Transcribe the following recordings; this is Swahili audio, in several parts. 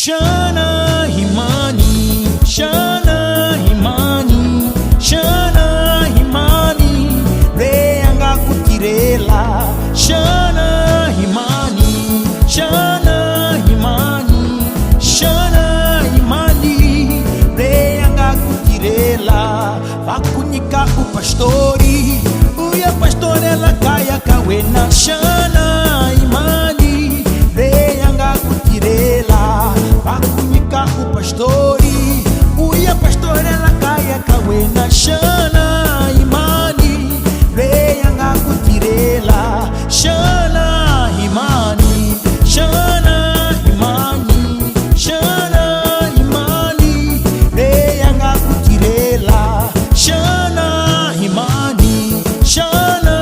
Shana Imani, Shana Imani, Shana Imani, Reanga Kutirela. Shana Imani, Shana Imani, Shana Imani, Reanga Kutirela. Vakunika o pastori, uya pastorela kaya kawena. Shana Imani, Reanga Kutirela. Vakunika o pastori, uya pastorela kaya kawena. Shana Imani, Reanga Kutirela. Shana Imani, Shana Imani, Shana Imani, Reanga Kutirela. Shana Imani, Shana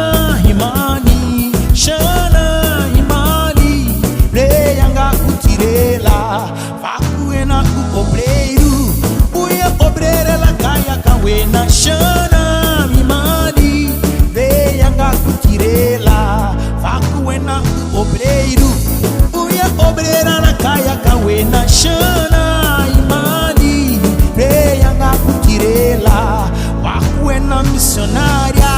Imani, Shana Imani, Reanga Kutirela. Vakuena o obreiro, uya obrerela kaya kawena. Shana Imani, Reanga Kutirela. Vakuena o obreiro, uya obrerela kaya kawena. Shana Imani, Reanga Kutirela. Vakuena missionária,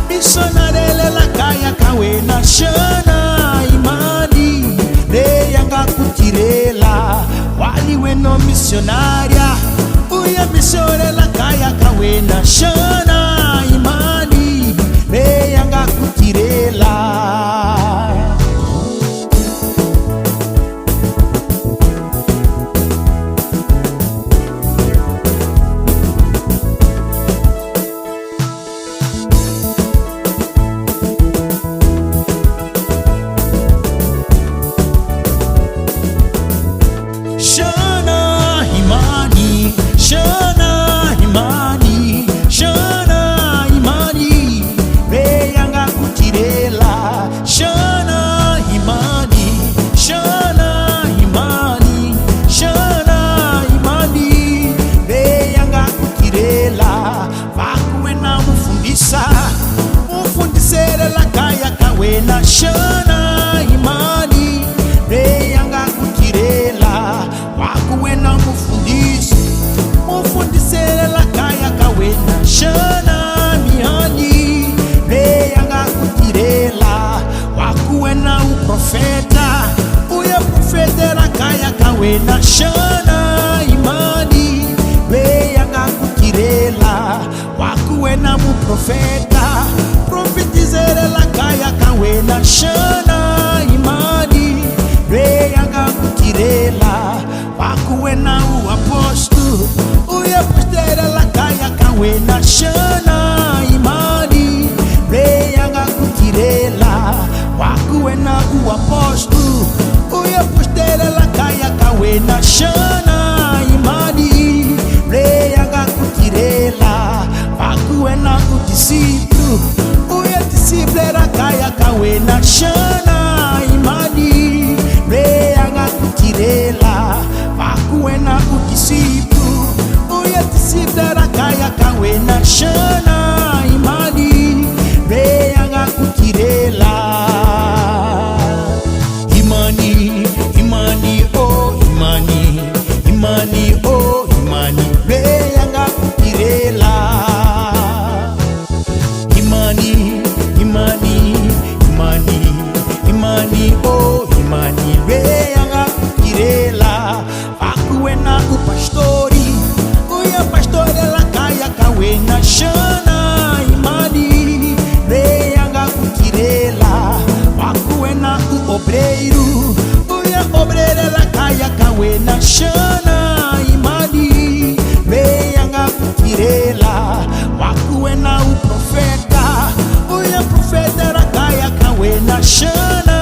missionária la kaya kawena. Shana Imani, Reanga Kutirela. Wali weno missionária, uya missionária la kaya kawena. Shana Imani, Reanga Kutirela. Shana Imani, Shana Imani, Shana Imani, Reanga Kutirela. Shana Imani, Shana Imani, Shana Imani, Reanga Kutirela. Vakuena mufundisa, mufundisere la kaya kawena. Shana Imani, Reanga Kutirela. Vakuena mufundisi, mufundisere la kaya kawena. Shana Imani, Reanga Kutirela. Vakuena uprofeta, uya profeta la kaya kawena. Shana Imani, Reanga Kutirela. Vakuena muprofeta, profetizere la kaya kawena. Shana Imani, Reanga Kutirela. Vakuena o apóstolo, uya pastere la kaya kawena. Shana Imani, Reanga Kutirela. Vakuena o apóstolo, uya pastere la kaya kawena. Shana Imani, Reanga Kutirela. Vakuena o discípulo, uya discípulo la kaya kawena. Shana Imani, Reanga Kutirela. Vakuena o discípulo, uya discípulo la kaya kawena. Shana Imani, Reanga Kutirela. Imani, Imani, oh Imani, Imani, oh Imani, Reanga Kutirela. Imani, Imani, Imani, Imani, oh Imani, Reanga Kutirela. Vakuena o pastori, uya pastorela kaya kawena. Shana Imani, Reanga Kutirela. Vakuena o obreiro, uya obrerela kaya kawena. Shana Imani, Reanga Kutirela. Vakuena o profeta, uya profeta la kaya kawena. Shana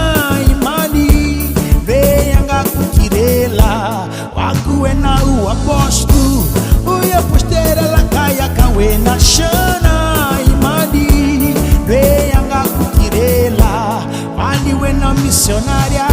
Imani, Reanga Kutirela. Vakuena o apóstolo, uya pastere la kaya kawena. Shana Imani, Reanga Kutirela. Vali wena missionária,